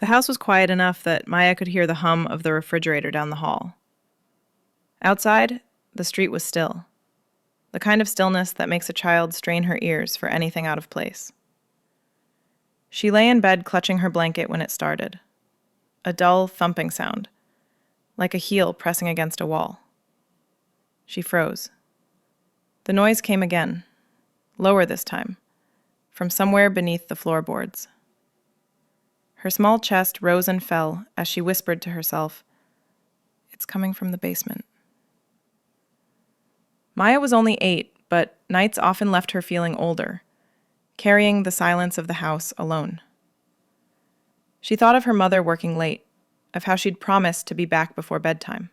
The house was quiet enough that Maya could hear the hum of the refrigerator down the hall. Outside, the street was still, the kind of stillness that makes a child strain her ears for anything out of place. She lay in bed clutching her blanket when it started. A dull, thumping sound, like a heel pressing against a wall. She froze. The noise came again, lower this time, from somewhere beneath the floorboards. Her small chest rose and fell as she whispered to herself, "It's coming from the basement." Maya was only 8, but nights often left her feeling older, carrying the silence of the house alone. She thought of her mother working late, of how she'd promised to be back before bedtime.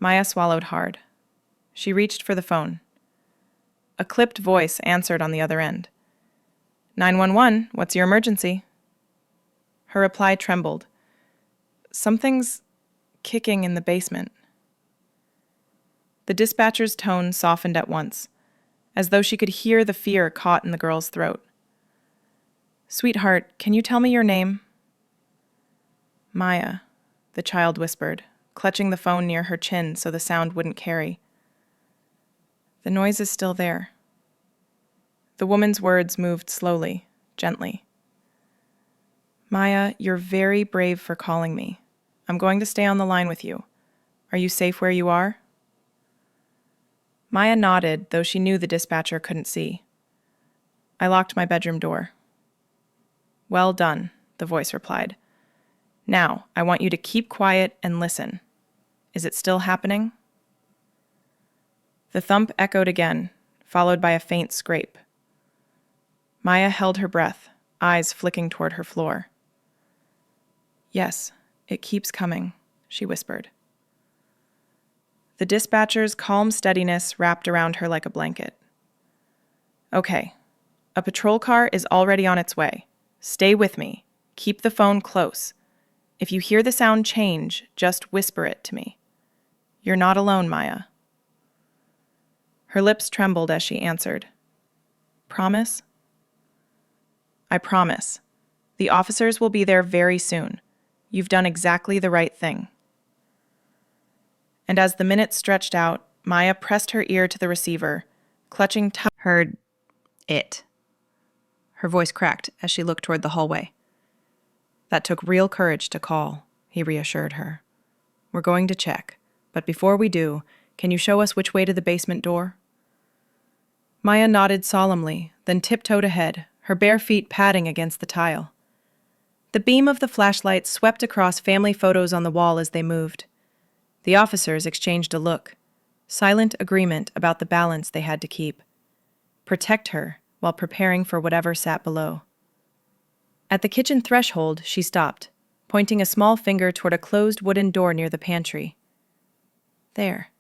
Maya swallowed hard. She reached for the phone. A clipped voice answered on the other end. 911, what's your emergency? Her reply trembled. Something's kicking in the basement. The dispatcher's tone softened at once, as though she could hear the fear caught in the girl's throat. "Sweetheart, can you tell me your name?" "Maya," the child whispered, clutching the phone near her chin so the sound wouldn't carry. "The noise is still there." The woman's words moved slowly, gently. "Maya, you're very brave for calling me. I'm going to stay on the line with you. Are you safe where you are?" Maya nodded, though she knew the dispatcher couldn't see. "I locked my bedroom door." "Well done," the voice replied. "Now, I want you to keep quiet and listen. Is it still happening?" The thump echoed again, followed by a faint scrape. Maya held her breath, eyes flicking toward her floor. "Yes, it keeps coming," she whispered. The dispatcher's calm steadiness wrapped around her like a blanket. "Okay, a patrol car is already on its way. Stay with me. Keep the phone close. If you hear the sound change, just whisper it to me. You're not alone, Maya." Her lips trembled as she answered. "Promise?" "I promise. The officers will be there very soon. You've done exactly the right thing." And as the minutes stretched out, Maya pressed her ear to the receiver, clutching tight. Heard it. Her voice cracked as she looked toward the hallway. "That took real courage to call," he reassured her. "We're going to check, but before we do, can you show us which way to the basement door?" Maya nodded solemnly, then tiptoed ahead, her bare feet padding against the tile. The beam of the flashlight swept across family photos on the wall as they moved. The officers exchanged a look, silent agreement about the balance they had to keep. Protect her while preparing for whatever sat below. At the kitchen threshold, she stopped, pointing a small finger toward a closed wooden door near the pantry. "There."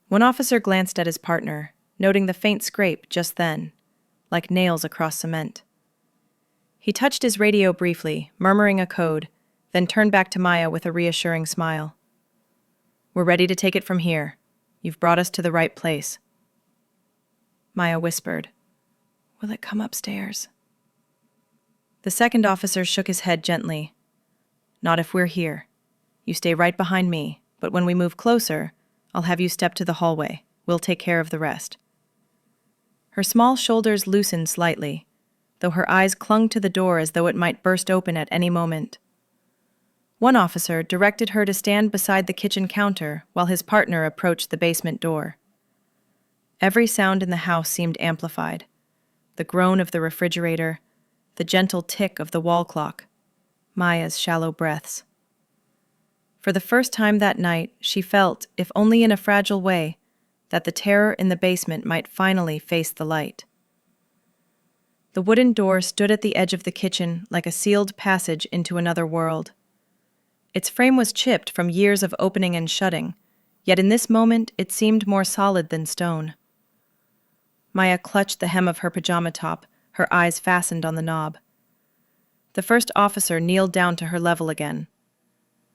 One officer glanced at his partner, noting the faint scrape just then, like nails across cement. He touched his radio briefly, murmuring a code, then turned back to Maya with a reassuring smile. "We're ready to take it from here. You've brought us to the right place." Maya whispered, "Will it come upstairs?" The second officer shook his head gently. "Not if we're here. You stay right behind me, but when we move closer, I'll have you step to the hallway. We'll take care of the rest." Her small shoulders loosened slightly, though her eyes clung to the door as though it might burst open at any moment. One officer directed her to stand beside the kitchen counter while his partner approached the basement door. Every sound in the house seemed amplified. The groan of the refrigerator, the gentle tick of the wall clock, Maya's shallow breaths. For the first time that night, she felt, if only in a fragile way, that the terror in the basement might finally face the light. The wooden door stood at the edge of the kitchen like a sealed passage into another world. Its frame was chipped from years of opening and shutting, yet in this moment it seemed more solid than stone. Maya clutched the hem of her pajama top, her eyes fastened on the knob. The first officer kneeled down to her level again.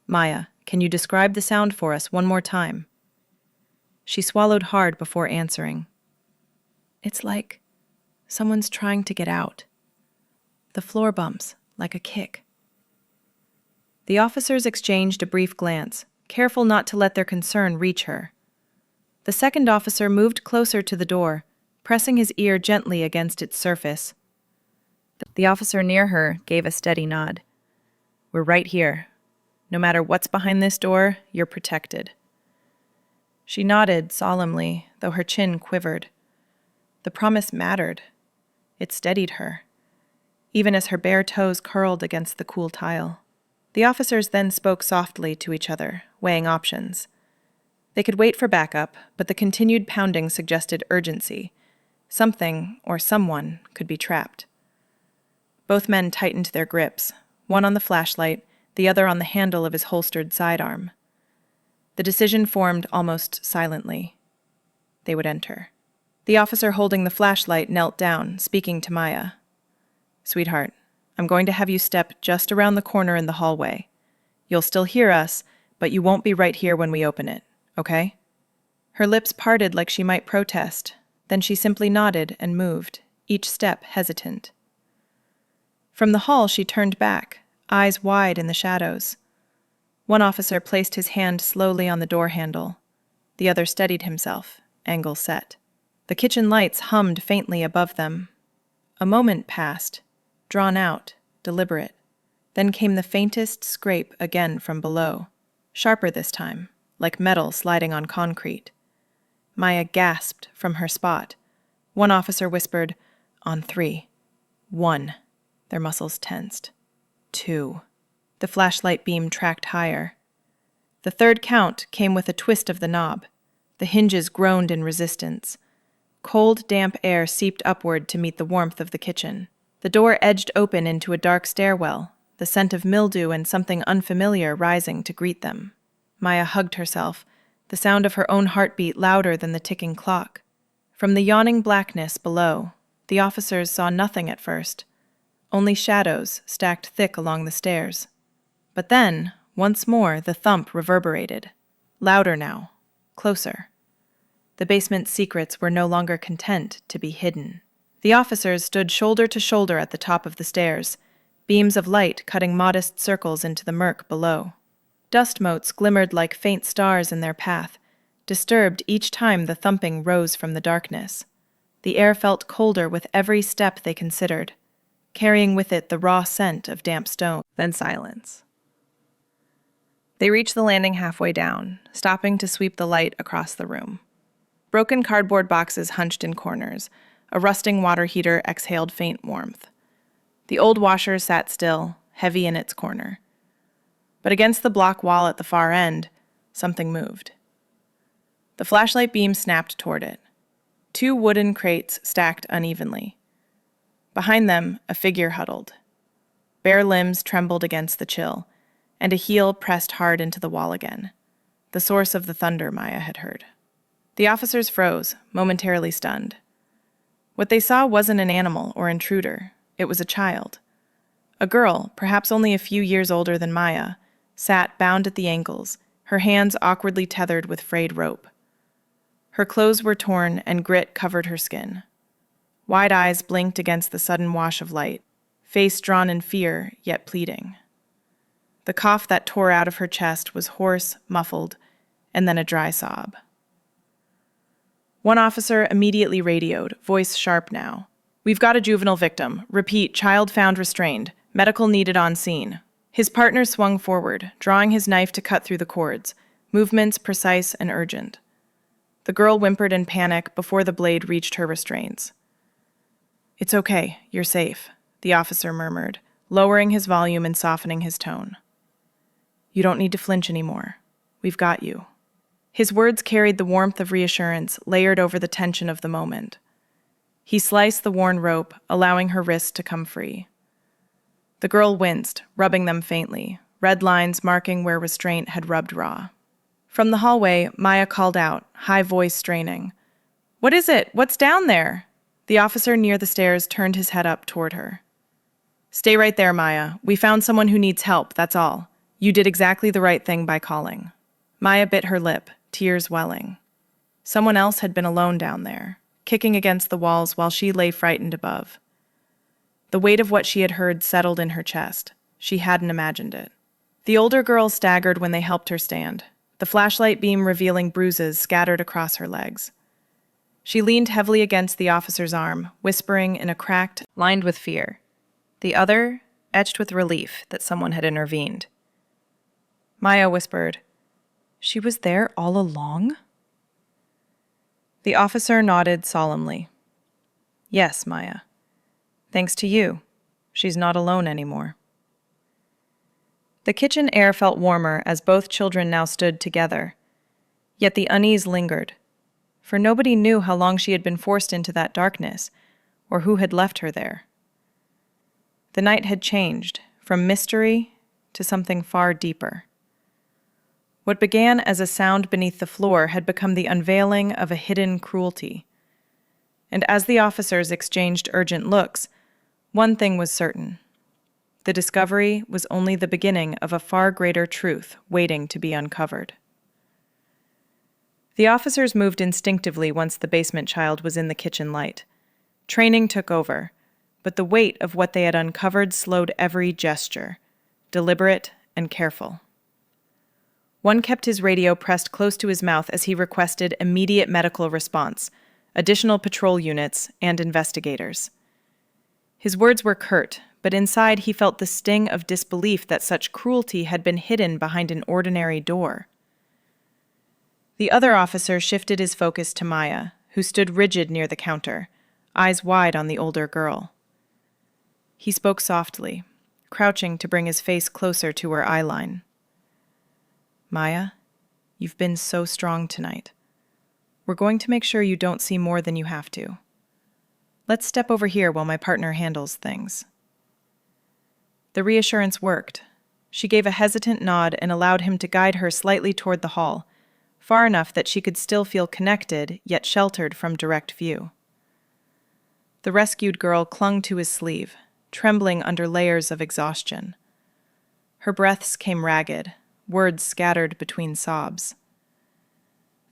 "Maya, can you describe the sound for us one more time?" She swallowed hard before answering. "It's like someone's trying to get out. The floor bumps, like a kick. The officers exchanged a brief glance, careful not to let their concern reach her. The second officer moved closer to the door, pressing his ear gently against its surface. The officer near her gave a steady nod. "We're right here. No matter what's behind this door, you're protected." She nodded solemnly, though her chin quivered. The promise mattered. It steadied her, even as her bare toes curled against the cool tile. The officers then spoke softly to each other, weighing options. They could wait for backup, but the continued pounding suggested urgency. Something, or someone, could be trapped. Both men tightened their grips, one on the flashlight, the other on the handle of his holstered sidearm. The decision formed almost silently. They would enter. The officer holding the flashlight knelt down, speaking to Maya. "Sweetheart, I'm going to have you step just around the corner in the hallway. You'll still hear us, but you won't be right here when we open it, okay?" Her lips parted like she might protest, then she simply nodded and moved, each step hesitant. From the hall she turned back, eyes wide in the shadows. One officer placed his hand slowly on the door handle. The other steadied himself, angle set. The kitchen lights hummed faintly above them. A moment passed, drawn out, deliberate. Then came the faintest scrape again from below, sharper this time, like metal sliding on concrete. Maya gasped from her spot. One officer whispered, "On 3. 1. Their muscles tensed. 2. The flashlight beam tracked higher. The third count came with a twist of the knob. The hinges groaned in resistance. Cold, damp air seeped upward to meet the warmth of the kitchen. The door edged open into a dark stairwell, the scent of mildew and something unfamiliar rising to greet them. Maya hugged herself, the sound of her own heartbeat louder than the ticking clock. From the yawning blackness below, the officers saw nothing at first, only shadows stacked thick along the stairs. But then, once more, the thump reverberated. Louder now, closer. The basement's secrets were no longer content to be hidden. The officers stood shoulder to shoulder at the top of the stairs, beams of light cutting modest circles into the murk below. Dust motes glimmered like faint stars in their path, disturbed each time the thumping rose from the darkness. The air felt colder with every step they considered, carrying with it the raw scent of damp stone. Then silence. They reached the landing halfway down, stopping to sweep the light across the room. Broken cardboard boxes hunched in corners. A rusting water heater exhaled faint warmth. The old washer sat still, heavy in its corner. But against the block wall at the far end, something moved. The flashlight beam snapped toward it. 2 wooden crates stacked unevenly. Behind them, a figure huddled. Bare limbs trembled against the chill, and a heel pressed hard into the wall again, the source of the thunder Maya had heard. The officers froze, momentarily stunned. What they saw wasn't an animal or intruder. It was a child. A girl, perhaps only a few years older than Maya, sat bound at the ankles, her hands awkwardly tethered with frayed rope. Her clothes were torn and grit covered her skin. Wide eyes blinked against the sudden wash of light, face drawn in fear, yet pleading. The cough that tore out of her chest was hoarse, muffled, and then a dry sob. One officer immediately radioed, voice sharp now. "We've got a juvenile victim. Repeat, child found restrained. Medical needed on scene." His partner swung forward, drawing his knife to cut through the cords, movements precise and urgent. The girl whimpered in panic before the blade reached her restraints. "It's okay, you're safe," the officer murmured, lowering his volume and softening his tone. "You don't need to flinch anymore. We've got you." His words carried the warmth of reassurance layered over the tension of the moment. He sliced the worn rope, allowing her wrists to come free. The girl winced, rubbing them faintly, red lines marking where restraint had rubbed raw. From the hallway, Maya called out, high voice straining. "What is it? What's down there?" The officer near the stairs turned his head up toward her. "Stay right there, Maya. We found someone who needs help, that's all. You did exactly the right thing by calling." Maya bit her lip, tears welling. Someone else had been alone down there, kicking against the walls while she lay frightened above. The weight of what she had heard settled in her chest. She hadn't imagined it. The older girl staggered when they helped her stand, the flashlight beam revealing bruises scattered across her legs. She leaned heavily against the officer's arm, whispering in a cracked, lined with fear. The other etched with relief that someone had intervened. Maya whispered, "She was there all along?" The officer nodded solemnly. "Yes, Maya. Thanks to you, she's not alone anymore." The kitchen air felt warmer as both children now stood together. Yet the unease lingered, for nobody knew how long she had been forced into that darkness, or who had left her there. The night had changed, from mystery to something far deeper. What began as a sound beneath the floor had become the unveiling of a hidden cruelty. And as the officers exchanged urgent looks, one thing was certain. The discovery was only the beginning of a far greater truth waiting to be uncovered. The officers moved instinctively once the basement child was in the kitchen light. Training took over, but the weight of what they had uncovered slowed every gesture, deliberate and careful. One kept his radio pressed close to his mouth as he requested immediate medical response, additional patrol units, and investigators. His words were curt, but inside he felt the sting of disbelief that such cruelty had been hidden behind an ordinary door. The other officer shifted his focus to Maya, who stood rigid near the counter, eyes wide on the older girl. He spoke softly, crouching to bring his face closer to her eye line. "Maya, you've been so strong tonight. We're going to make sure you don't see more than you have to. Let's step over here while my partner handles things." The reassurance worked. She gave a hesitant nod and allowed him to guide her slightly toward the hall, far enough that she could still feel connected, yet sheltered from direct view. The rescued girl clung to his sleeve, trembling under layers of exhaustion. Her breaths came ragged, words scattered between sobs.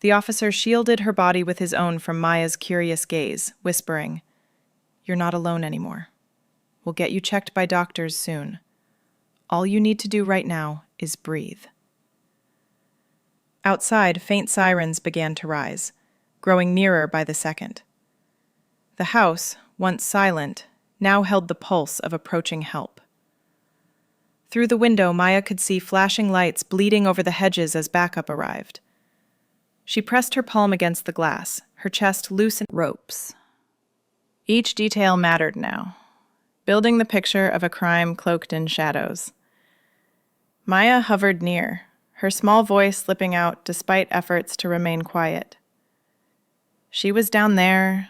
The officer shielded her body with his own from Maya's curious gaze, whispering, "You're not alone anymore. We'll get you checked by doctors soon. All you need to do right now is breathe." Outside, faint sirens began to rise, growing nearer by the second. The house, once silent, now held the pulse of approaching help. Through the window, Maya could see flashing lights bleeding over the hedges as backup arrived. She pressed her palm against the glass, her chest loosened. Ropes. Each detail mattered now, building the picture of a crime cloaked in shadows. Maya hovered near, her small voice slipping out despite efforts to remain quiet. She was down there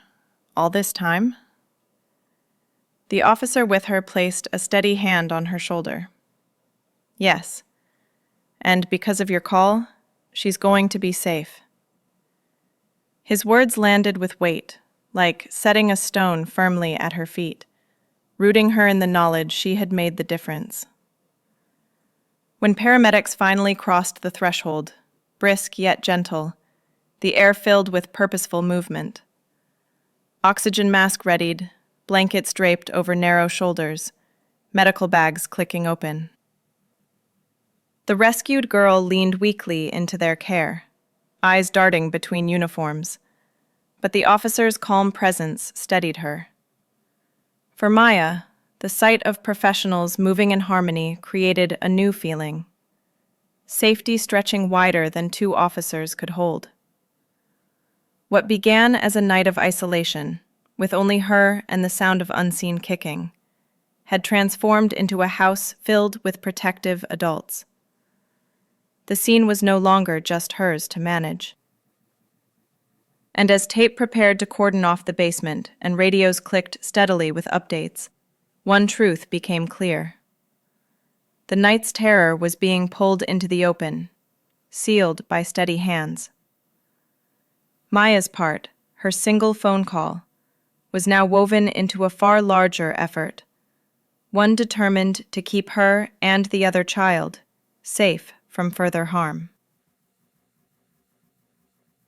all this time? The officer with her placed a steady hand on her shoulder. "Yes, and because of your call, she's going to be safe." His words landed with weight, like setting a stone firmly at her feet, rooting her in the knowledge she had made the difference. When paramedics finally crossed the threshold, brisk yet gentle, the air filled with purposeful movement. Oxygen mask readied, blankets draped over narrow shoulders, medical bags clicking open. The rescued girl leaned weakly into their care, eyes darting between uniforms, but the officer's calm presence steadied her. For Maya, the sight of professionals moving in harmony created a new feeling, safety stretching wider than two officers could hold. What began as a night of isolation, with only her and the sound of unseen kicking, had transformed into a house filled with protective adults. The scene was no longer just hers to manage. And as tape prepared to cordon off the basement and radios clicked steadily with updates, one truth became clear. The night's terror was being pulled into the open, sealed by steady hands. Maya's part, her single phone call, was now woven into a far larger effort, one determined to keep her and the other child safe from further harm.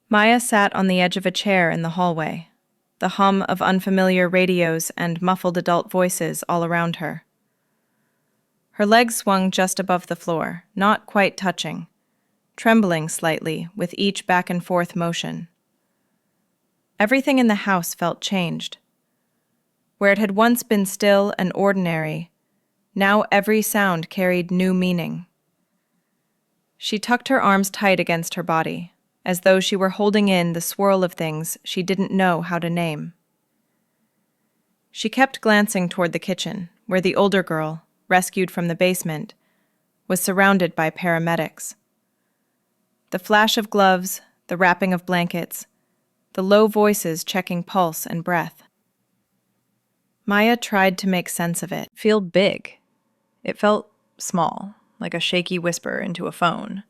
Maya sat on the edge of a chair in the hallway, the hum of unfamiliar radios and muffled adult voices all around her. Her legs swung just above the floor, not quite touching, trembling slightly with each back and forth motion. Everything in the house felt changed. Where it had once been still and ordinary, now every sound carried new meaning. She tucked her arms tight against her body, as though she were holding in the swirl of things she didn't know how to name. She kept glancing toward the kitchen, where the older girl, rescued from the basement, was surrounded by paramedics. The flash of gloves, the wrapping of blankets, the low voices checking pulse and breath. Maya tried to make sense of it. Feel big. It felt small, like a shaky whisper into a phone.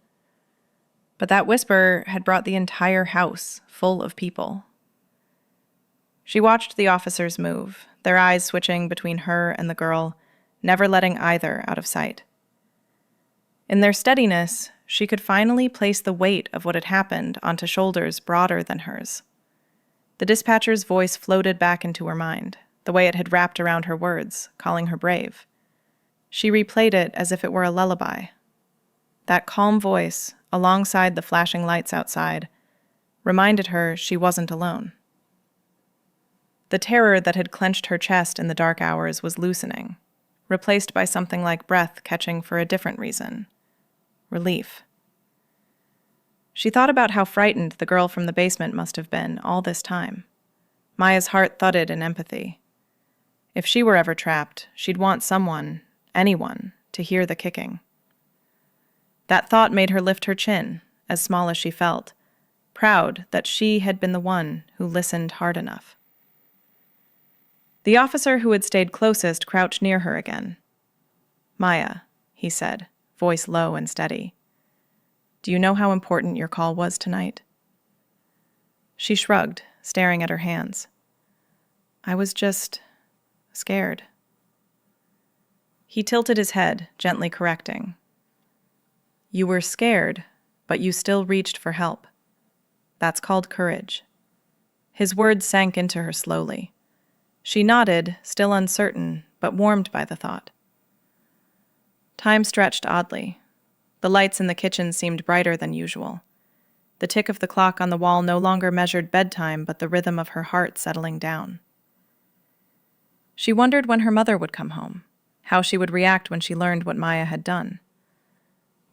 But that whisper had brought the entire house full of people. She watched the officers move, their eyes switching between her and the girl, never letting either out of sight. In their steadiness, she could finally place the weight of what had happened onto shoulders broader than hers. The dispatcher's voice floated back into her mind, the way it had wrapped around her words, calling her brave. She replayed it as if it were a lullaby. That calm voice, alongside the flashing lights outside, reminded her she wasn't alone. The terror that had clenched her chest in the dark hours was loosening, replaced by something like breath catching for a different reason: relief. She thought about how frightened the girl from the basement must have been all this time. Maya's heart thudded in empathy. If she were ever trapped, she'd want someone, anyone, to hear the kicking. That thought made her lift her chin, as small as she felt, proud that she had been the one who listened hard enough. The officer who had stayed closest crouched near her again. "Maya," he said, voice low and steady. "Do you know how important your call was tonight?" She shrugged, staring at her hands. "I was just scared." He tilted his head, gently correcting. "You were scared, but you still reached for help. That's called courage." His words sank into her slowly. She nodded, still uncertain, but warmed by the thought. Time stretched oddly. The lights in the kitchen seemed brighter than usual. The tick of the clock on the wall no longer measured bedtime, but the rhythm of her heart settling down. She wondered when her mother would come home, how she would react when she learned what Maya had done.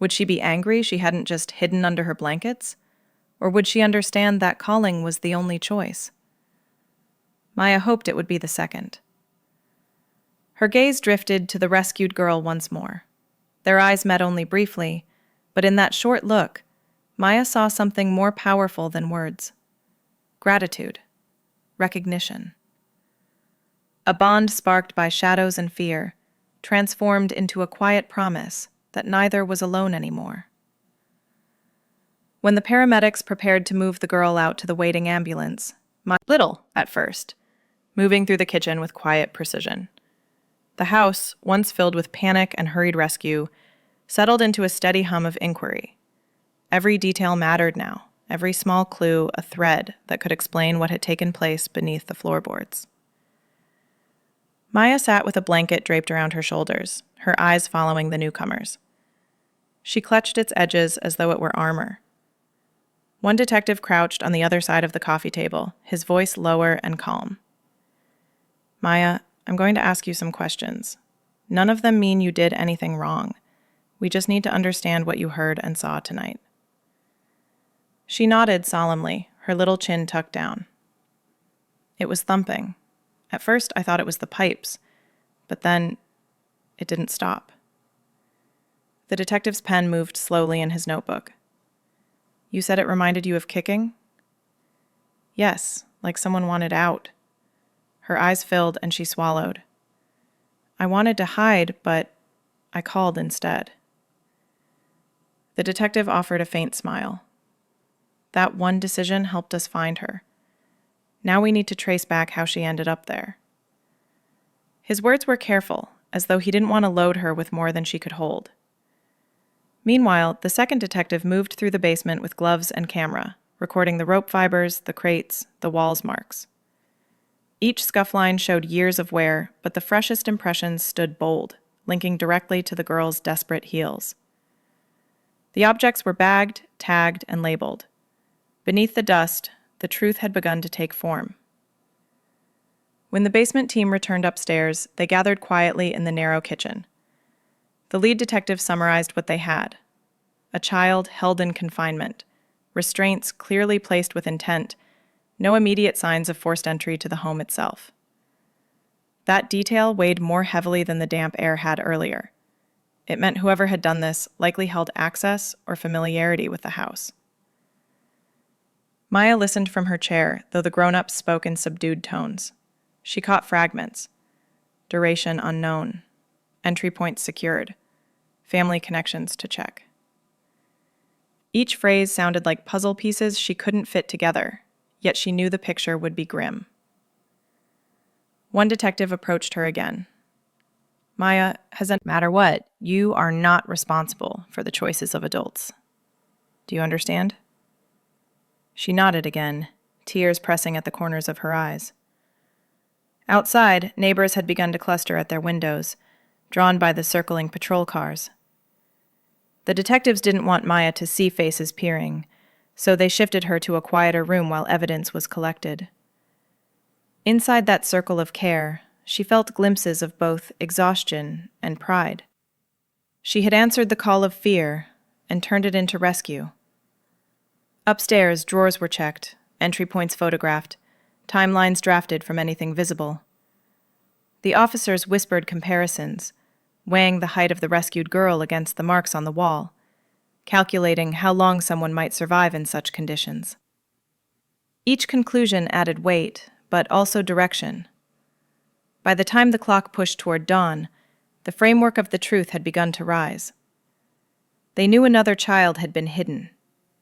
Would she be angry she hadn't just hidden under her blankets? Or would she understand that calling was the only choice? Maya hoped it would be the second. Her gaze drifted to the rescued girl once more. Their eyes met only briefly, but in that short look, Maya saw something more powerful than words. Gratitude. Recognition. A bond sparked by shadows and fear, transformed into a quiet promise that neither was alone anymore. When the paramedics prepared to move the girl out to the waiting ambulance, little at first, moving through the kitchen with quiet precision. The house, once filled with panic and hurried rescue, settled into a steady hum of inquiry. Every detail mattered now, every small clue a thread that could explain what had taken place beneath the floorboards. Maya sat with a blanket draped around her shoulders, her eyes following the newcomers. She clutched its edges as though it were armor. One detective crouched on the other side of the coffee table, his voice lower and calm. "Maya, I'm going to ask you some questions. None of them mean you did anything wrong. We just need to understand what you heard and saw tonight." She nodded solemnly, her little chin tucked down. "It was thumping. At first, I thought it was the pipes, but then it didn't stop." The detective's pen moved slowly in his notebook. "You said it reminded you of kicking?" "Yes, like someone wanted out." Her eyes filled and she swallowed. "I wanted to hide, but I called instead." The detective offered a faint smile. "That one decision helped us find her. Now we need to trace back how she ended up there." His words were careful, as though he didn't want to load her with more than she could hold. Meanwhile, the second detective moved through the basement with gloves and camera, recording the rope fibers, the crates, the walls marks. Each scuff line showed years of wear, but the freshest impressions stood bold, linking directly to the girl's desperate heels. The objects were bagged, tagged, and labeled. Beneath the dust, the truth had begun to take form. When the basement team returned upstairs, they gathered quietly in the narrow kitchen. The lead detective summarized what they had. A child held in confinement, restraints clearly placed with intent, no immediate signs of forced entry to the home itself. That detail weighed more heavily than the damp air had earlier. It meant whoever had done this likely held access or familiarity with the house. Maya listened from her chair, though the grown-ups spoke in subdued tones. She caught fragments. Duration unknown. Entry points secured. Family connections to check. Each phrase sounded like puzzle pieces she couldn't fit together, yet she knew the picture would be grim. One detective approached her again. Maya, hasn't matter what, you are not responsible for the choices of adults. Do you understand? She nodded again, tears pressing at the corners of her eyes. Outside, neighbors had begun to cluster at their windows, drawn by the circling patrol cars. The detectives didn't want Maya to see faces peering, so they shifted her to a quieter room while evidence was collected. Inside that circle of care, she felt glimpses of both exhaustion and pride. She had answered the call of fear and turned it into rescue. Upstairs, drawers were checked, entry points photographed, timelines drafted from anything visible. The officers whispered comparisons, weighing the height of the rescued girl against the marks on the wall, calculating how long someone might survive in such conditions. Each conclusion added weight, but also direction. By the time the clock pushed toward dawn, the framework of the truth had begun to rise. They knew another child had been hidden.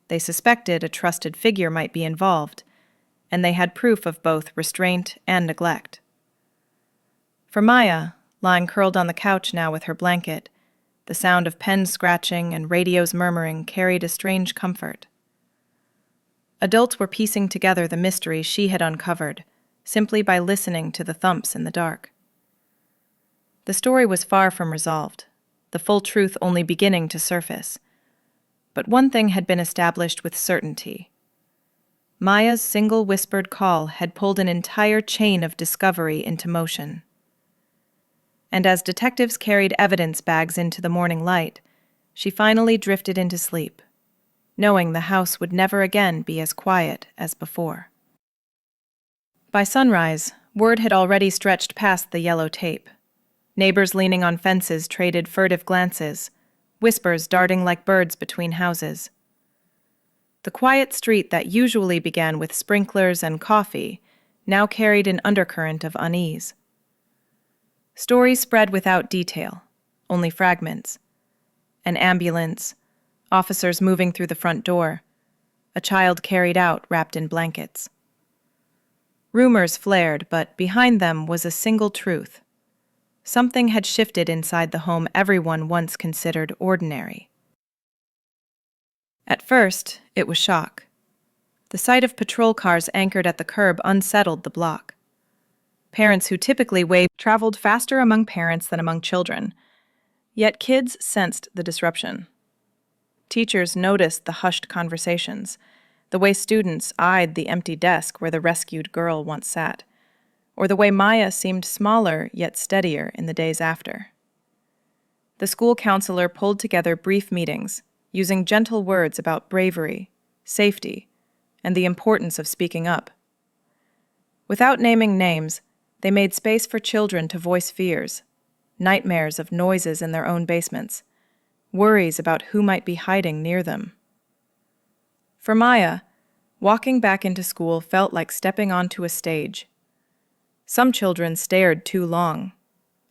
They suspected a trusted figure might be involved, and they had proof of both restraint and neglect. For Maya, lying curled on the couch now with her blanket, the sound of pens scratching and radios murmuring carried a strange comfort. Adults were piecing together the mystery she had uncovered, simply by listening to the thumps in the dark. The story was far from resolved, the full truth only beginning to surface. But one thing had been established with certainty. Maya's single whispered call had pulled an entire chain of discovery into motion. And as detectives carried evidence bags into the morning light, she finally drifted into sleep, knowing the house would never again be as quiet as before. By sunrise, word had already stretched past the yellow tape. Neighbors leaning on fences traded furtive glances, whispers darting like birds between houses. The quiet street that usually began with sprinklers and coffee now carried an undercurrent of unease. Stories spread without detail, only fragments. An ambulance, officers moving through the front door, a child carried out wrapped in blankets. Rumors flared, but behind them was a single truth. Something had shifted inside the home everyone once considered ordinary. At first, it was shock. The sight of patrol cars anchored at the curb unsettled the block. Parents who typically traveled faster among parents than among children, yet kids sensed the disruption. Teachers noticed the hushed conversations, the way students eyed the empty desk where the rescued girl once sat, or the way Maya seemed smaller yet steadier in the days after. The school counselor pulled together brief meetings, using gentle words about bravery, safety, and the importance of speaking up. Without naming names, they made space for children to voice fears, nightmares of noises in their own basements, worries about who might be hiding near them. For Maya, walking back into school felt like stepping onto a stage. Some children stared too long,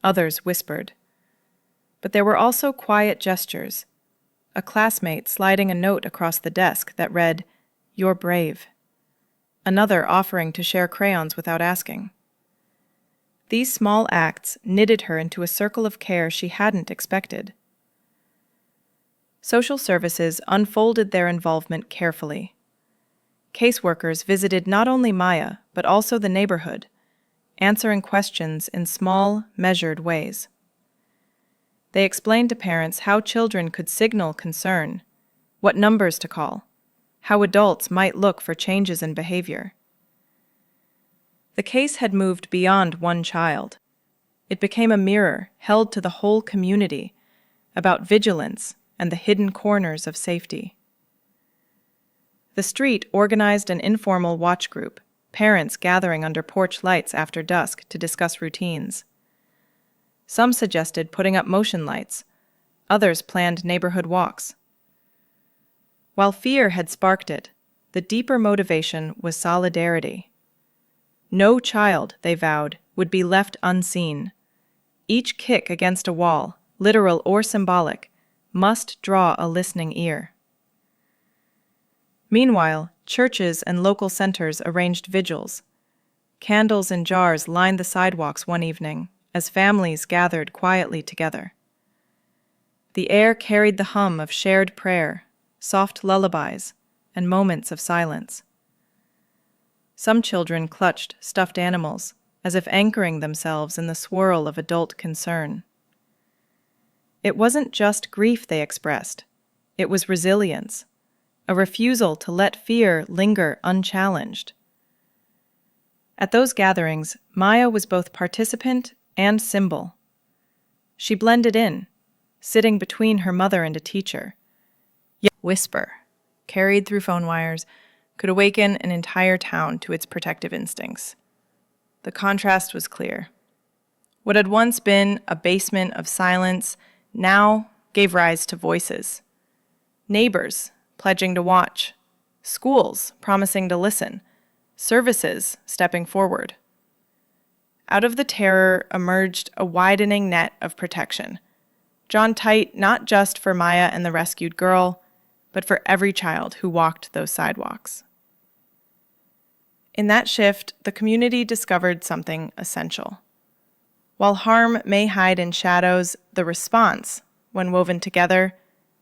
others whispered. But there were also quiet gestures, a classmate sliding a note across the desk that read, "You're brave," another offering to share crayons without asking. These small acts knitted her into a circle of care she hadn't expected. Social services unfolded their involvement carefully. Caseworkers visited not only Maya, but also the neighborhood, answering questions in small, measured ways. They explained to parents how children could signal concern, what numbers to call, how adults might look for changes in behavior. The case had moved beyond one child. It became a mirror held to the whole community about vigilance and the hidden corners of safety. The street organized an informal watch group, parents gathering under porch lights after dusk to discuss routines. Some suggested putting up motion lights, others planned neighborhood walks. While fear had sparked it, the deeper motivation was solidarity. No child, they vowed, would be left unseen. Each kick against a wall, literal or symbolic, must draw a listening ear. Meanwhile, churches and local centers arranged vigils. Candles in jars lined the sidewalks one evening as families gathered quietly together. The air carried the hum of shared prayer, soft lullabies, and moments of silence. Some children clutched stuffed animals, as if anchoring themselves in the swirl of adult concern. It wasn't just grief they expressed, it was resilience, a refusal to let fear linger unchallenged. At those gatherings, Maya was both participant and symbol. She blended in, sitting between her mother and a teacher. Yet whisper, carried through phone wires, could awaken an entire town to its protective instincts. The contrast was clear. What had once been a basement of silence now gave rise to voices. Neighbors pledging to watch, schools promising to listen, services stepping forward. Out of the terror emerged a widening net of protection, drawn tight not just for Maya and the rescued girl, but for every child who walked those sidewalks. In that shift, the community discovered something essential. While harm may hide in shadows, the response, when woven together,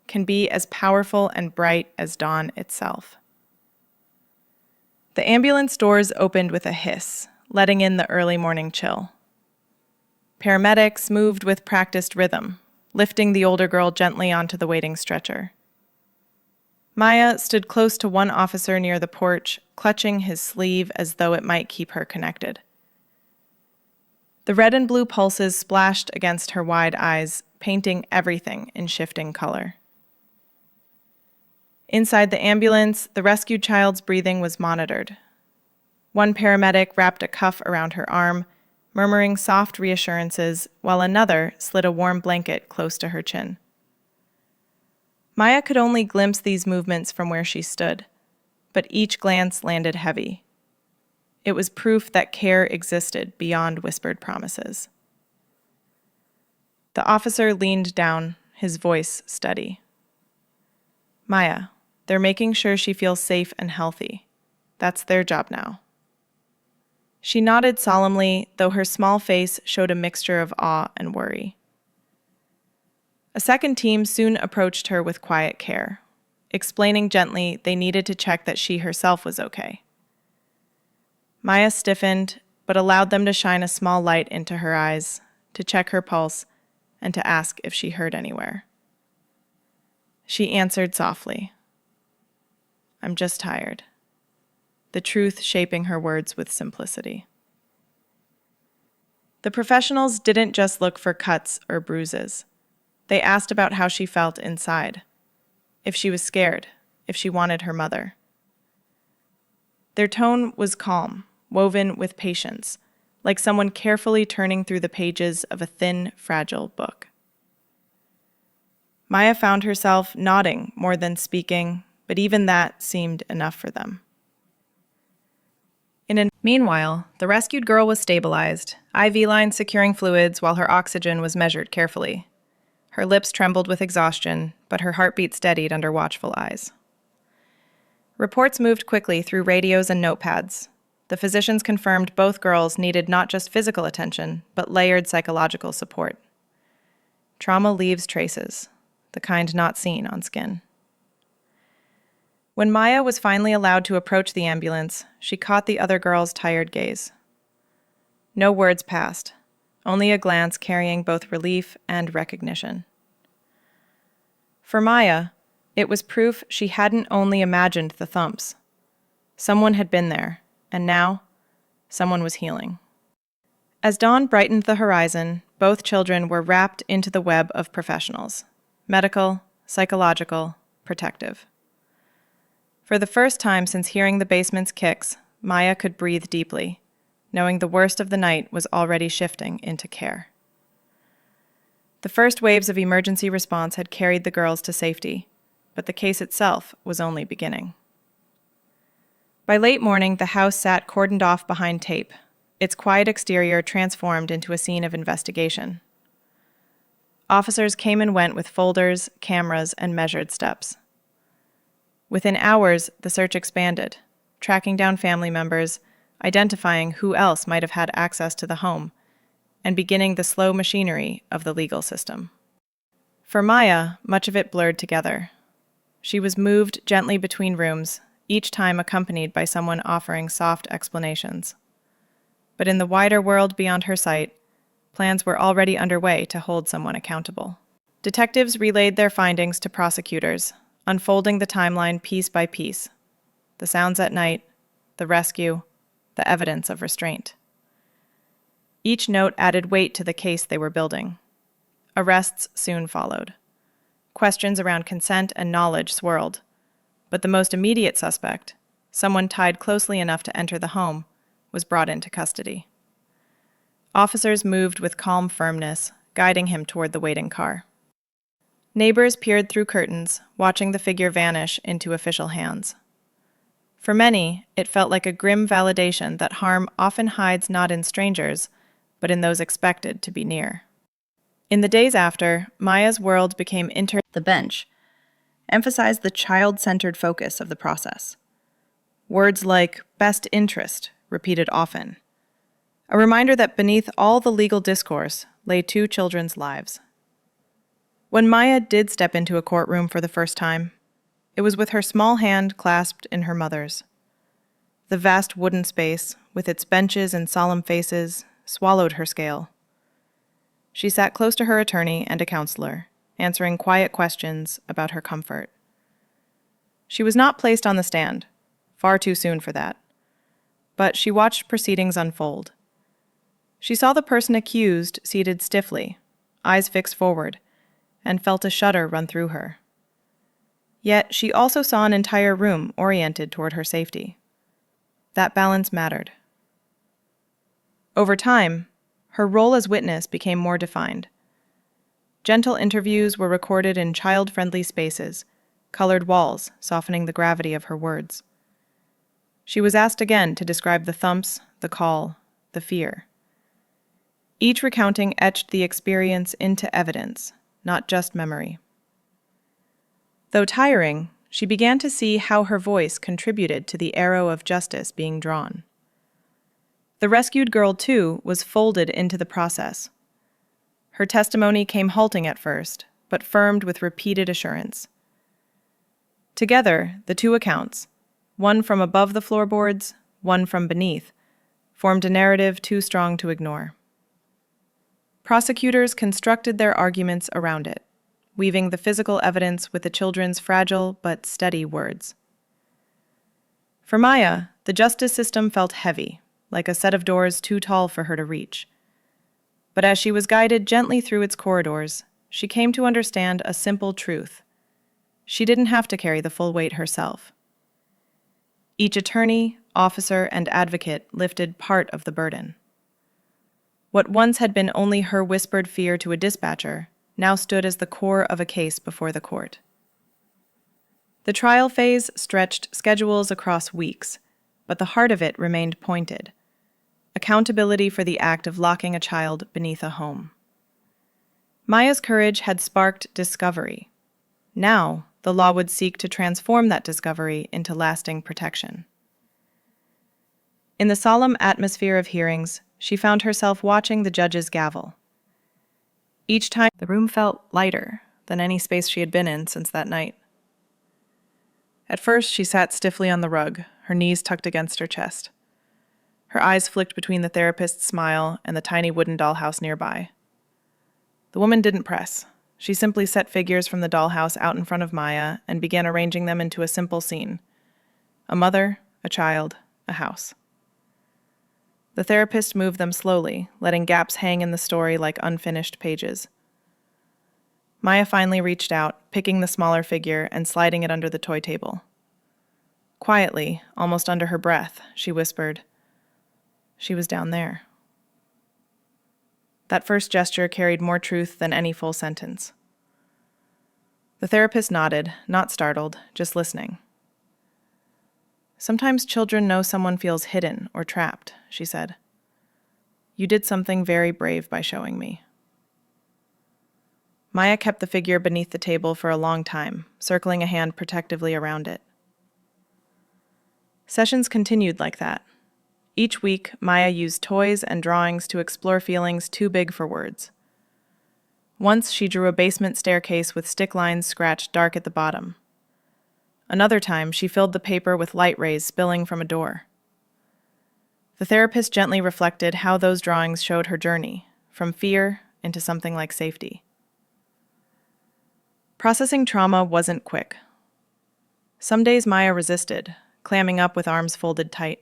can be as powerful and bright as dawn itself. The ambulance doors opened with a hiss, letting in the early morning chill. Paramedics moved with practiced rhythm, lifting the older girl gently onto the waiting stretcher. Maya stood close to one officer near the porch, clutching his sleeve as though it might keep her connected. The red and blue pulses splashed against her wide eyes, painting everything in shifting color. Inside the ambulance, the rescued child's breathing was monitored. One paramedic wrapped a cuff around her arm, murmuring soft reassurances, while another slid a warm blanket close to her chin. Maya could only glimpse these movements from where she stood, but each glance landed heavy. It was proof that care existed beyond whispered promises. The officer leaned down, his voice steady. "Maya, they're making sure she feels safe and healthy. That's their job now." She nodded solemnly, though her small face showed a mixture of awe and worry. A second team soon approached her with quiet care, explaining gently they needed to check that she herself was okay. Maya stiffened, but allowed them to shine a small light into her eyes, to check her pulse, and to ask if she hurt anywhere. She answered softly, "I'm just tired," the truth shaping her words with simplicity. The professionals didn't just look for cuts or bruises. They asked about how she felt inside, if she was scared, if she wanted her mother. Their tone was calm, woven with patience, like someone carefully turning through the pages of a thin, fragile book. Maya found herself nodding more than speaking, but even that seemed enough for them. Meanwhile, the rescued girl was stabilized, IV lines securing fluids while her oxygen was measured carefully. Her lips trembled with exhaustion, but her heartbeat steadied under watchful eyes. Reports moved quickly through radios and notepads. The physicians confirmed both girls needed not just physical attention, but layered psychological support. Trauma leaves traces, the kind not seen on skin. When Maya was finally allowed to approach the ambulance, she caught the other girl's tired gaze. No words passed, only a glance carrying both relief and recognition. For Maya, it was proof she hadn't only imagined the thumps. Someone had been there, and now, someone was healing. As dawn brightened the horizon, both children were wrapped into the web of professionals: medical, psychological, protective. For the first time since hearing the basement's kicks, Maya could breathe deeply, knowing the worst of the night was already shifting into care. The first waves of emergency response had carried the girls to safety, but the case itself was only beginning. By late morning, the house sat cordoned off behind tape, its quiet exterior transformed into a scene of investigation. Officers came and went with folders, cameras, and measured steps. Within hours, the search expanded, tracking down family members, identifying who else might have had access to the home, and beginning the slow machinery of the legal system. For Maya, much of it blurred together. She was moved gently between rooms, each time accompanied by someone offering soft explanations. But in the wider world beyond her sight, plans were already underway to hold someone accountable. Detectives relayed their findings to prosecutors, unfolding the timeline piece by piece: the sounds at night, the rescue, the evidence of restraint. Each note added weight to the case they were building. Arrests soon followed. Questions around consent and knowledge swirled, but the most immediate suspect, someone tied closely enough to enter the home, was brought into custody. Officers moved with calm firmness, guiding him toward the waiting car. Neighbors peered through curtains, watching the figure vanish into official hands. For many, it felt like a grim validation that harm often hides not in strangers, but in those expected to be near. In the days after, Maya's world became The bench emphasized the child-centered focus of the process. Words like best interest repeated often, a reminder that beneath all the legal discourse lay two children's lives. When Maya did step into a courtroom for the first time, it was with her small hand clasped in her mother's. The vast wooden space, with its benches and solemn faces, swallowed her scale. She sat close to her attorney and a counselor, answering quiet questions about her comfort. She was not placed on the stand, far too soon for that. But she watched proceedings unfold. She saw the person accused seated stiffly, eyes fixed forward, and felt a shudder run through her. Yet she also saw an entire room oriented toward her safety. That balance mattered. Over time, her role as witness became more defined. Gentle interviews were recorded in child-friendly spaces, colored walls softening the gravity of her words. She was asked again to describe the thumps, the call, the fear. Each recounting etched the experience into evidence, not just memory. Though tiring, she began to see how her voice contributed to the arrow of justice being drawn. The rescued girl, too, was folded into the process. Her testimony came halting at first, but firmed with repeated assurance. Together, the two accounts, one from above the floorboards, one from beneath, formed a narrative too strong to ignore. Prosecutors constructed their arguments around it, weaving the physical evidence with the children's fragile but steady words. For Maya, the justice system felt heavy, like a set of doors too tall for her to reach. But as she was guided gently through its corridors, she came to understand a simple truth. She didn't have to carry the full weight herself. Each attorney, officer, and advocate lifted part of the burden. What once had been only her whispered fear to a dispatcher now stood as the core of a case before the court. The trial phase stretched schedules across weeks, but the heart of it remained pointed: accountability for the act of locking a child beneath a home. Maya's courage had sparked discovery. Now, the law would seek to transform that discovery into lasting protection. In the solemn atmosphere of hearings, she found herself watching the judge's gavel. Each time, the room felt lighter than any space she had been in since that night. At first, she sat stiffly on the rug, her knees tucked against her chest. Her eyes flicked between the therapist's smile and the tiny wooden dollhouse nearby. The woman didn't press. She simply set figures from the dollhouse out in front of Maya and began arranging them into a simple scene. A mother, a child, a house. The therapist moved them slowly, letting gaps hang in the story like unfinished pages. Maya finally reached out, picking the smaller figure and sliding it under the toy table. Quietly, almost under her breath, she whispered, "She was down there." That first gesture carried more truth than any full sentence. The therapist nodded, not startled, just listening. "Sometimes children know someone feels hidden or trapped," she said. "You did something very brave by showing me." Maya kept the figure beneath the table for a long time, circling a hand protectively around it. Sessions continued like that. Each week, Maya used toys and drawings to explore feelings too big for words. Once she drew a basement staircase with stick lines scratched dark at the bottom. Another time, she filled the paper with light rays spilling from a door. The therapist gently reflected how those drawings showed her journey, from fear into something like safety. Processing trauma wasn't quick. Some days Maya resisted, clamming up with arms folded tight.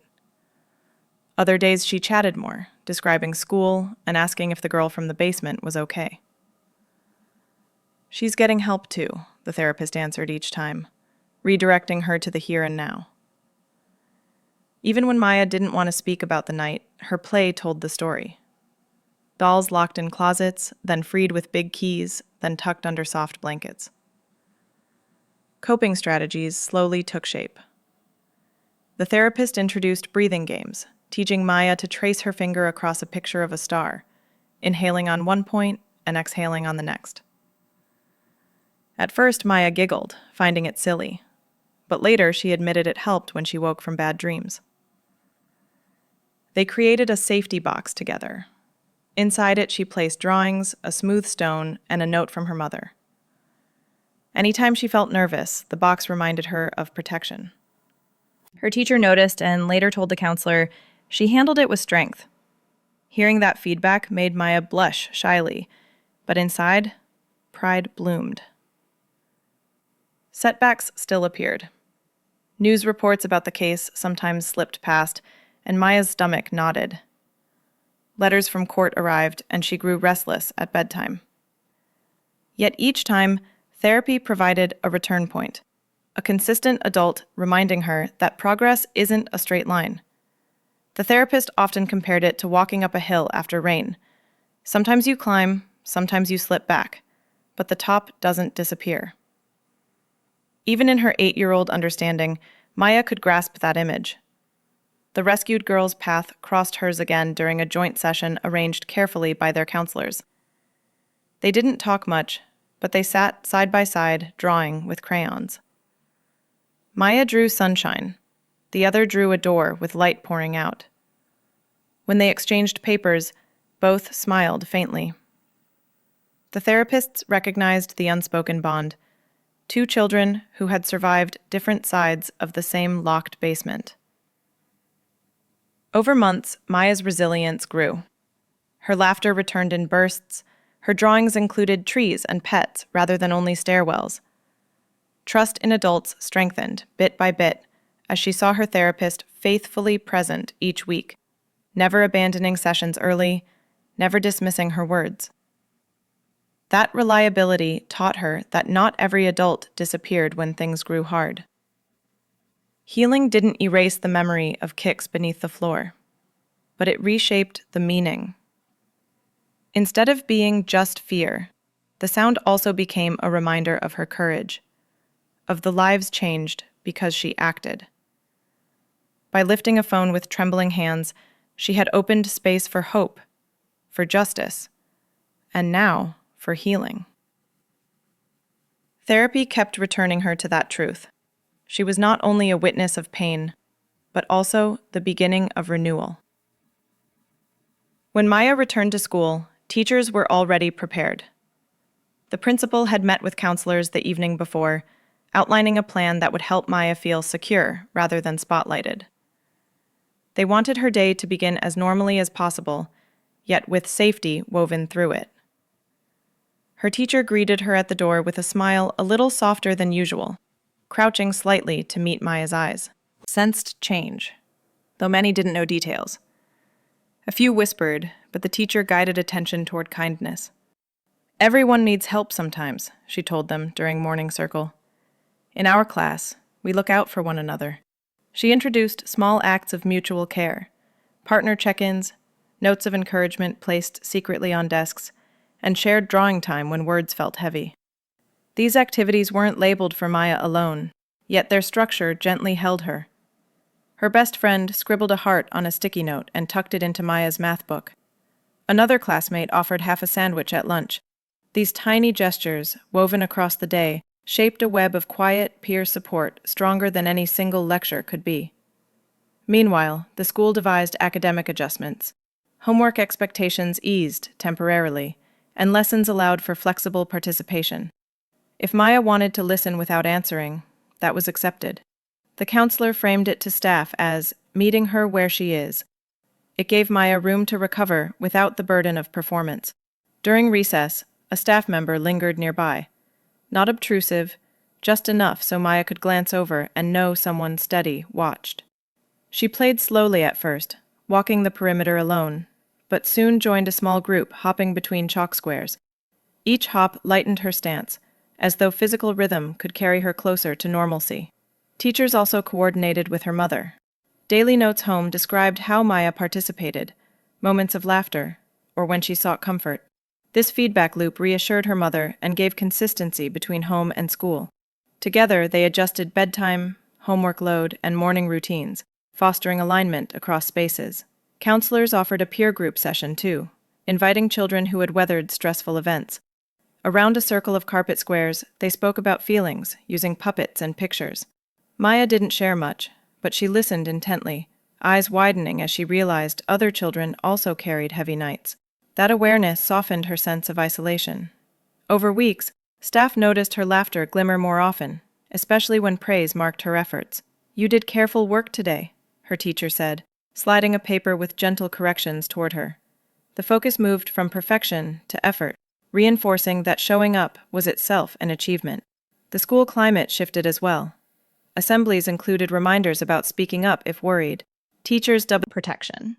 Other days she chatted more, describing school and asking if the girl from the basement was okay. "She's getting help too," the therapist answered each time, redirecting her to the here and now. Even when Maya didn't want to speak about the night, her play told the story. Dolls locked in closets, then freed with big keys, then tucked under soft blankets. Coping strategies slowly took shape. The therapist introduced breathing games, teaching Maya to trace her finger across a picture of a star, inhaling on one point and exhaling on the next. At first, Maya giggled, finding it silly, but later she admitted it helped when she woke from bad dreams. They created a safety box together. Inside it, she placed drawings, a smooth stone, and a note from her mother. Anytime she felt nervous, the box reminded her of protection. Her teacher noticed and later told the counselor she handled it with strength. Hearing that feedback made Maya blush shyly, but inside, pride bloomed. Setbacks still appeared. News reports about the case sometimes slipped past, and Maya's stomach knotted. Letters from court arrived, and she grew restless at bedtime. Yet each time, therapy provided a return point, a consistent adult reminding her that progress isn't a straight line. The therapist often compared it to walking up a hill after rain. Sometimes you climb, sometimes you slip back, but the top doesn't disappear. Even in her 8-year-old understanding, Maya could grasp that image. The rescued girl's path crossed hers again during a joint session arranged carefully by their counselors. They didn't talk much, but they sat side by side, drawing with crayons. Maya drew sunshine. The other drew a door with light pouring out. When they exchanged papers, both smiled faintly. The therapists recognized the unspoken bond. 2 children who had survived different sides of the same locked basement. Over months, Maya's resilience grew. Her laughter returned in bursts. Her drawings included trees and pets rather than only stairwells. Trust in adults strengthened bit by bit as she saw her therapist faithfully present each week, never abandoning sessions early, never dismissing her words. That reliability taught her that not every adult disappeared when things grew hard. Healing didn't erase the memory of kicks beneath the floor, but it reshaped the meaning. Instead of being just fear, the sound also became a reminder of her courage, of the lives changed because she acted. By lifting a phone with trembling hands, she had opened space for hope, for justice, and now for healing. Therapy kept returning her to that truth. She was not only a witness of pain, but also the beginning of renewal. When Maya returned to school, teachers were already prepared. The principal had met with counselors the evening before, outlining a plan that would help Maya feel secure rather than spotlighted. They wanted her day to begin as normally as possible, yet with safety woven through it. Her teacher greeted her at the door with a smile a little softer than usual, crouching slightly to meet Maya's eyes. Sensed change, though many didn't know details. A few whispered, but the teacher guided attention toward kindness. "Everyone needs help sometimes," she told them during morning circle. "In our class, we look out for one another." She introduced small acts of mutual care, partner check-ins, notes of encouragement placed secretly on desks, and shared drawing time when words felt heavy. These activities weren't labeled for Maya alone, yet their structure gently held her. Her best friend scribbled a heart on a sticky note and tucked it into Maya's math book. Another classmate offered half a sandwich at lunch. These tiny gestures, woven across the day, shaped a web of quiet, peer support stronger than any single lecture could be. Meanwhile, the school devised academic adjustments. Homework expectations eased temporarily, and lessons allowed for flexible participation. If Maya wanted to listen without answering, that was accepted. The counselor framed it to staff as meeting her where she is. It gave Maya room to recover without the burden of performance. During recess, a staff member lingered nearby. Not obtrusive, just enough so Maya could glance over and know someone steady watched. She played slowly at first, walking the perimeter alone, but soon joined a small group hopping between chalk squares. Each hop lightened her stance, as though physical rhythm could carry her closer to normalcy. Teachers also coordinated with her mother. Daily notes home described how Maya participated, moments of laughter, or when she sought comfort. This feedback loop reassured her mother and gave consistency between home and school. Together, they adjusted bedtime, homework load, and morning routines, fostering alignment across spaces. Counselors offered a peer group session, too, inviting children who had weathered stressful events. Around a circle of carpet squares, they spoke about feelings, using puppets and pictures. Maya didn't share much, but she listened intently, eyes widening as she realized other children also carried heavy nights. That awareness softened her sense of isolation. Over weeks, staff noticed her laughter glimmer more often, especially when praise marked her efforts. "You did careful work today," her teacher said, sliding a paper with gentle corrections toward her. The focus moved from perfection to effort, reinforcing that showing up was itself an achievement. The school climate shifted as well. Assemblies included reminders about speaking up if worried. Teachers doubled protection.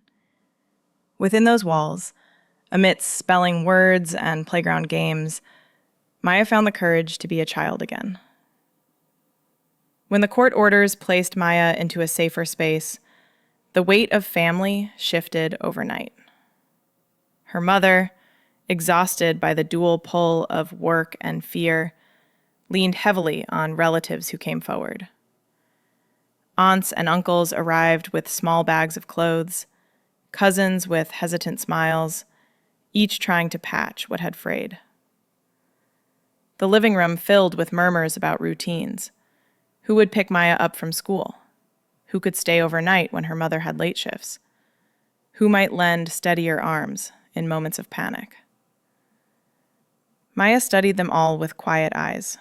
Within those walls, amidst spelling words and playground games, Maya found the courage to be a child again. When the court orders placed Maya into a safer space, the weight of family shifted overnight. Her mother, exhausted by the dual pull of work and fear, leaned heavily on relatives who came forward. Aunts and uncles arrived with small bags of clothes, cousins with hesitant smiles, each trying to patch what had frayed. The living room filled with murmurs about routines. Who would pick Maya up from school? Who could stay overnight when her mother had late shifts? Who might lend steadier arms in moments of panic? Maya studied them all with quiet eyes.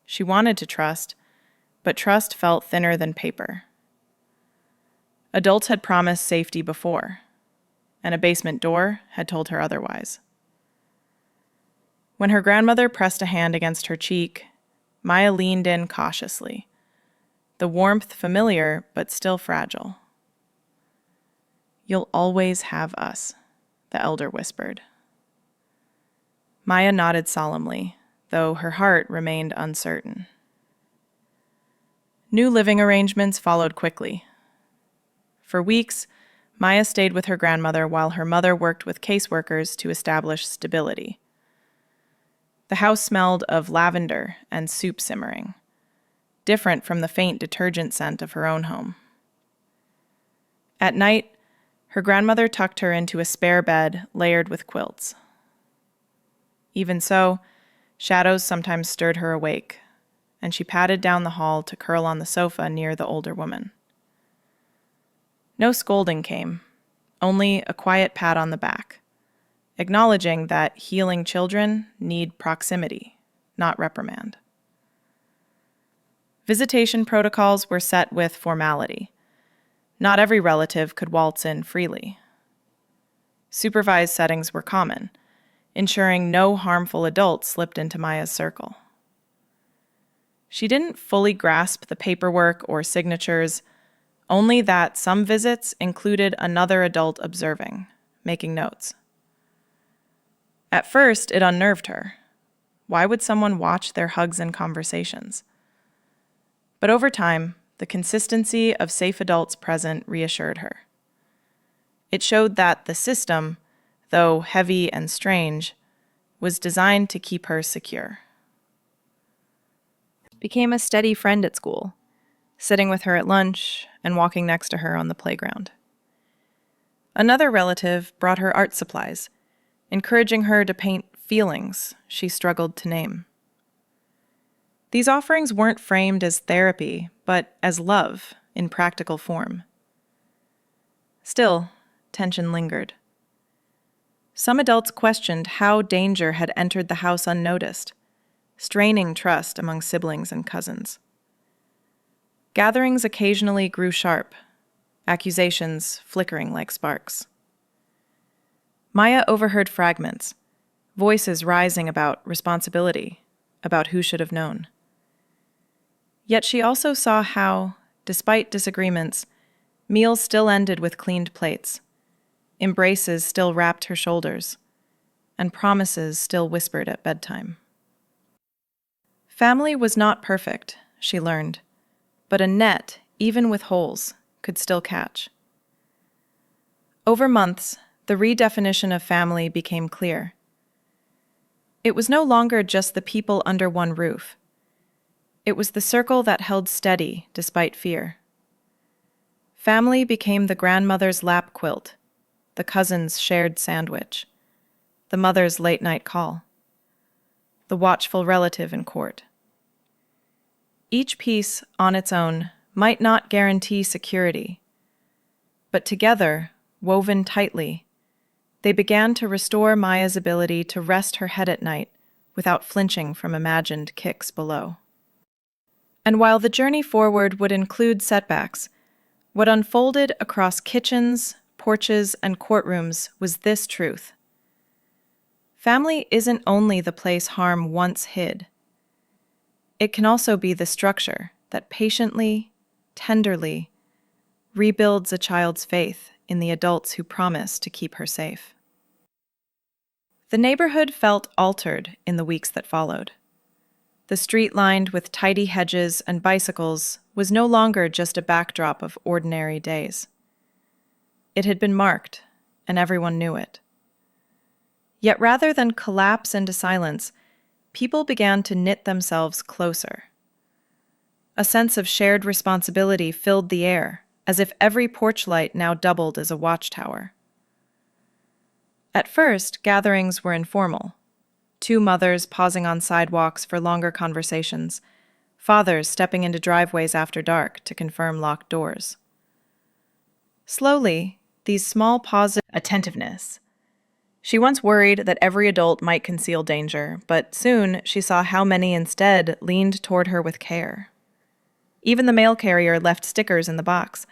She wanted to trust, but trust felt thinner than paper. Adults had promised safety before, and a basement door had told her otherwise. When her grandmother pressed a hand against her cheek, Maya leaned in cautiously, the warmth familiar but still fragile. "You'll always have us," the elder whispered. Maya nodded solemnly, though her heart remained uncertain. New living arrangements followed quickly. For weeks, Maya stayed with her grandmother while her mother worked with caseworkers to establish stability. The house smelled of lavender and soup simmering, different from the faint detergent scent of her own home. At night, her grandmother tucked her into a spare bed layered with quilts. Even so, shadows sometimes stirred her awake, and she padded down the hall to curl on the sofa near the older woman. No scolding came, only a quiet pat on the back, acknowledging that healing children need proximity, not reprimand. Visitation protocols were set with formality. Not every relative could waltz in freely. Supervised settings were common, ensuring no harmful adults slipped into Maya's circle. She didn't fully grasp the paperwork or signatures, only that some visits included another adult observing, making notes. At first, it unnerved her. Why would someone watch their hugs and conversations? But over time, the consistency of safe adults present reassured her. It showed that the system, though heavy and strange, was designed to keep her secure. Became a steady friend at school, sitting with her at lunch and walking next to her on the playground. Another relative brought her art supplies, encouraging her to paint feelings she struggled to name. These offerings weren't framed as therapy, but as love in practical form. Still, tension lingered. Some adults questioned how danger had entered the house unnoticed, straining trust among siblings and cousins. Gatherings occasionally grew sharp, accusations flickering like sparks. Maya overheard fragments, voices rising about responsibility, about who should have known. Yet she also saw how, despite disagreements, meals still ended with cleaned plates, embraces still wrapped her shoulders, and promises still whispered at bedtime. Family was not perfect, she learned, but a net, even with holes, could still catch. Over months, the redefinition of family became clear. It was no longer just the people under one roof. It was the circle that held steady despite fear. Family became the grandmother's lap quilt, the cousin's shared sandwich, the mother's late-night call, the watchful relative in court. Each piece, on its own, might not guarantee security, but together, woven tightly, they began to restore Maya's ability to rest her head at night without flinching from imagined kicks below. And while the journey forward would include setbacks, what unfolded across kitchens, porches, and courtrooms was this truth. Family isn't only the place harm once hid. It can also be the structure that patiently, tenderly, rebuilds a child's faith in the adults who promise to keep her safe. The neighborhood felt altered in the weeks that followed. The street lined with tidy hedges and bicycles was no longer just a backdrop of ordinary days. It had been marked, and everyone knew it. Yet rather than collapse into silence, people began to knit themselves closer. A sense of shared responsibility filled the air, as if every porch light now doubled as a watchtower. At first, gatherings were informal. Two mothers pausing on sidewalks for longer conversations, fathers stepping into driveways after dark to confirm locked doors. Slowly, these small pauses attentiveness. She once worried that every adult might conceal danger, but soon she saw how many instead leaned toward her with care. Even the mail carrier left stickers in the box,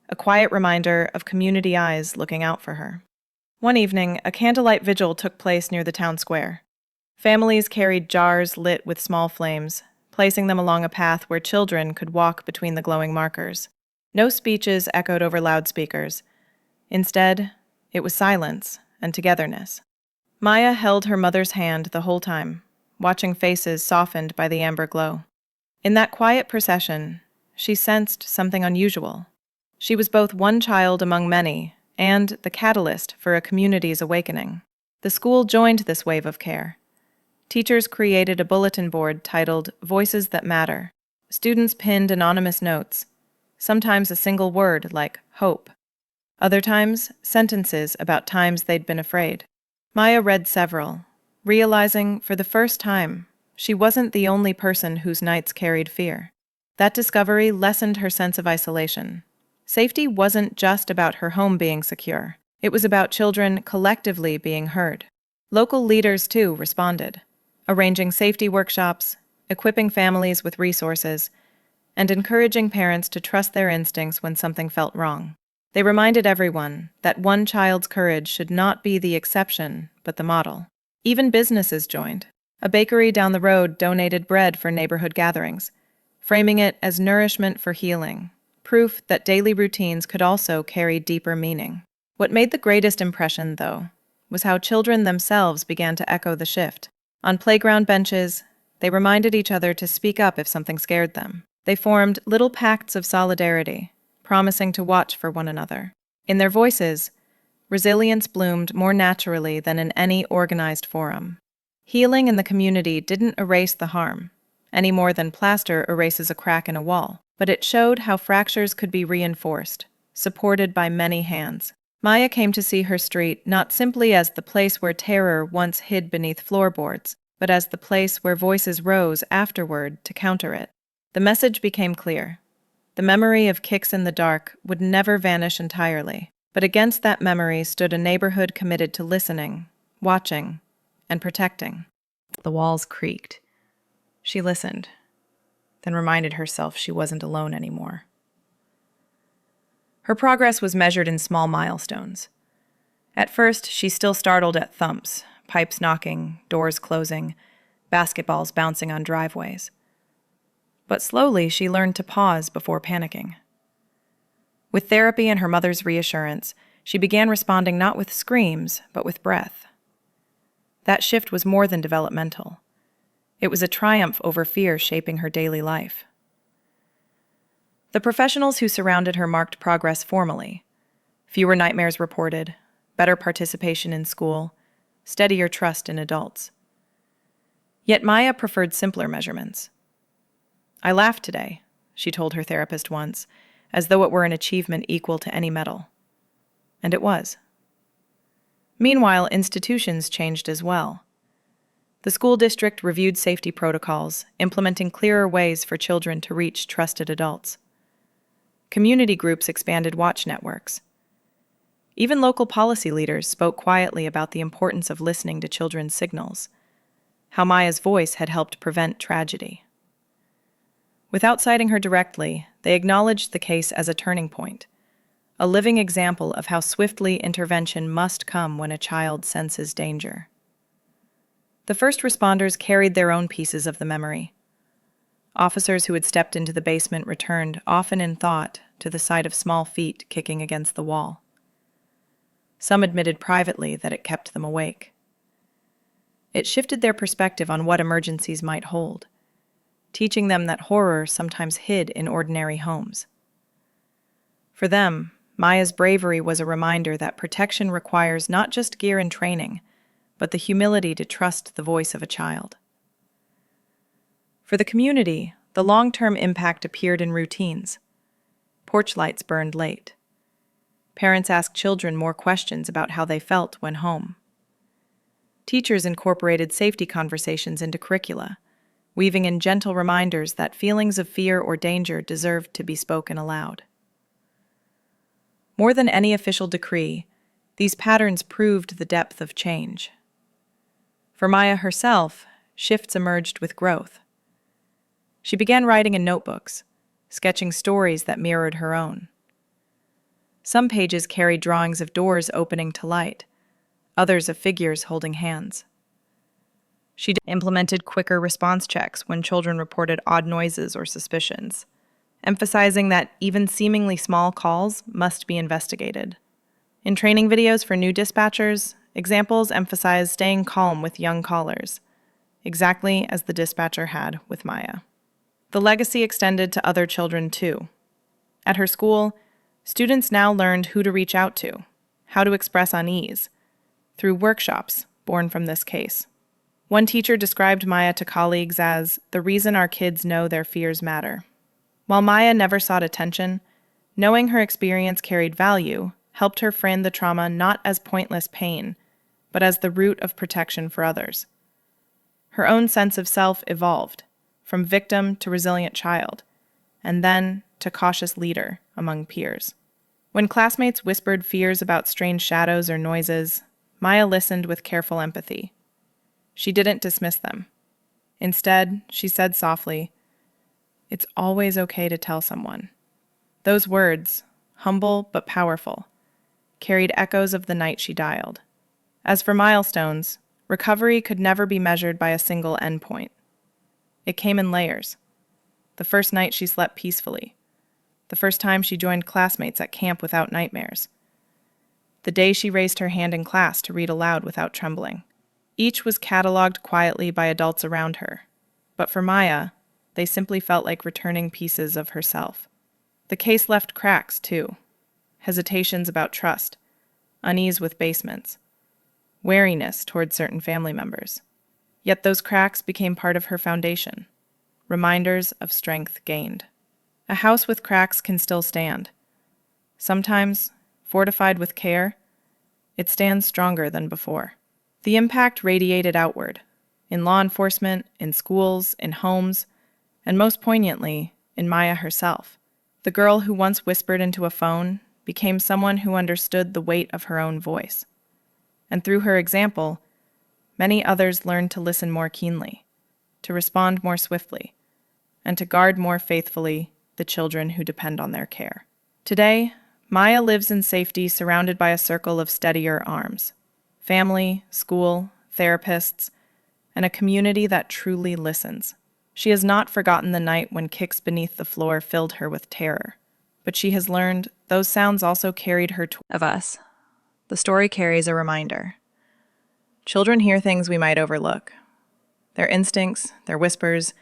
a quiet reminder of community eyes looking out for her. One evening, a candlelight vigil took place near the town square. Families carried jars lit with small flames, placing them along a path where children could walk between the glowing markers. No speeches echoed over loudspeakers. Instead, it was silence and togetherness. Maya held her mother's hand the whole time, watching faces softened by the amber glow. In that quiet procession, she sensed something unusual. She was both one child among many and the catalyst for a community's awakening. The school joined this wave of care. Teachers created a bulletin board titled Voices That Matter. Students pinned anonymous notes, sometimes a single word like hope. Other times, sentences about times they'd been afraid. Maya read several, realizing for the first time she wasn't the only person whose nights carried fear. That discovery lessened her sense of isolation. Safety wasn't just about her home being secure. It was about children collectively being heard. Local leaders, too, responded, arranging safety workshops, equipping families with resources, and encouraging parents to trust their instincts when something felt wrong. They reminded everyone that one child's courage should not be the exception, but the model. Even businesses joined. A bakery down the road donated bread for neighborhood gatherings, framing it as nourishment for healing, proof that daily routines could also carry deeper meaning. What made the greatest impression, though, was how children themselves began to echo the shift. On playground benches, they reminded each other to speak up if something scared them. They formed little pacts of solidarity, promising to watch for one another. In their voices, resilience bloomed more naturally than in any organized forum. Healing in the community didn't erase the harm, any more than plaster erases a crack in a wall, but it showed how fractures could be reinforced, supported by many hands. Maya came to see her street not simply as the place where terror once hid beneath floorboards, but as the place where voices rose afterward to counter it. The message became clear. The memory of kicks in the dark would never vanish entirely, but against that memory stood a neighborhood committed to listening, watching, and protecting. The walls creaked. She listened, then reminded herself she wasn't alone anymore. Her progress was measured in small milestones. At first, she still startled at thumps, pipes knocking, doors closing, basketballs bouncing on driveways. But slowly, she learned to pause before panicking. With therapy and her mother's reassurance, she began responding not with screams, but with breath. That shift was more than developmental. It was a triumph over fear shaping her daily life. The professionals who surrounded her marked progress formally. Fewer nightmares reported, better participation in school, steadier trust in adults. Yet Maya preferred simpler measurements. "I laughed today," she told her therapist once, as though it were an achievement equal to any medal. And it was. Meanwhile, institutions changed as well. The school district reviewed safety protocols, implementing clearer ways for children to reach trusted adults. Community groups expanded watch networks. Even local policy leaders spoke quietly about the importance of listening to children's signals, how Maya's voice had helped prevent tragedy. Without citing her directly, they acknowledged the case as a turning point, a living example of how swiftly intervention must come when a child senses danger. The first responders carried their own pieces of the memory. Officers who had stepped into the basement returned, often in thought, to the sight of small feet kicking against the wall. Some admitted privately that it kept them awake. It shifted their perspective on what emergencies might hold, teaching them that horror sometimes hid in ordinary homes. For them, Maya's bravery was a reminder that protection requires not just gear and training, but the humility to trust the voice of a child. For the community, the long-term impact appeared in routines. Porch lights burned late. Parents asked children more questions about how they felt when home. Teachers incorporated safety conversations into curricula, weaving in gentle reminders that feelings of fear or danger deserved to be spoken aloud. More than any official decree, these patterns proved the depth of change. For Maya herself, shifts emerged with growth. She began writing in notebooks, sketching stories that mirrored her own. Some pages carried drawings of doors opening to light, others of figures holding hands. She implemented quicker response checks when children reported odd noises or suspicions, emphasizing that even seemingly small calls must be investigated. In training videos for new dispatchers, examples emphasized staying calm with young callers, exactly as the dispatcher had with Maya. The legacy extended to other children too. At her school, students now learned who to reach out to, how to express unease, through workshops born from this case. One teacher described Maya to colleagues as the reason our kids know their fears matter. While Maya never sought attention, knowing her experience carried value helped her frame the trauma not as pointless pain, but as the root of protection for others. Her own sense of self evolved, from victim to resilient child, and then to cautious leader among peers. When classmates whispered fears about strange shadows or noises, Maya listened with careful empathy. She didn't dismiss them. Instead, she said softly, It's always okay to tell someone. Those words, humble but powerful, carried echoes of the night she dialed. As for milestones, recovery could never be measured by a single endpoint. It came in layers. The first night she slept peacefully. The first time she joined classmates at camp without nightmares. The day she raised her hand in class to read aloud without trembling. Each was cataloged quietly by adults around her. But for Maya, they simply felt like returning pieces of herself. The case left cracks, too. Hesitations about trust, unease with basements, wariness toward certain family members. Yet those cracks became part of her foundation, reminders of strength gained. A house with cracks can still stand. Sometimes, fortified with care, it stands stronger than before. The impact radiated outward, in law enforcement, in schools, in homes, and most poignantly, in Maya herself. The girl who once whispered into a phone became someone who understood the weight of her own voice. And through her example, many others learned to listen more keenly, to respond more swiftly, and to guard more faithfully the children who depend on their care. Today, Maya lives in safety surrounded by a circle of steadier arms. Family, school, therapists, and a community that truly listens. She has not forgotten the night when kicks beneath the floor filled her with terror, but she has learned those sounds also carried her of us. The story carries a reminder. Children hear things we might overlook. Their instincts, their whispers,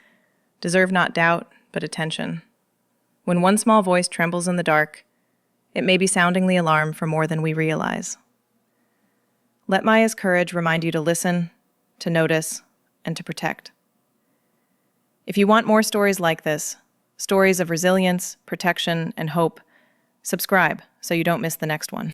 deserve not doubt, but attention. When one small voice trembles in the dark, it may be sounding the alarm for more than we realize. Let Maya's courage remind you to listen, to notice, and to protect. If you want more stories like this, stories of resilience, protection, and hope, subscribe so you don't miss the next one.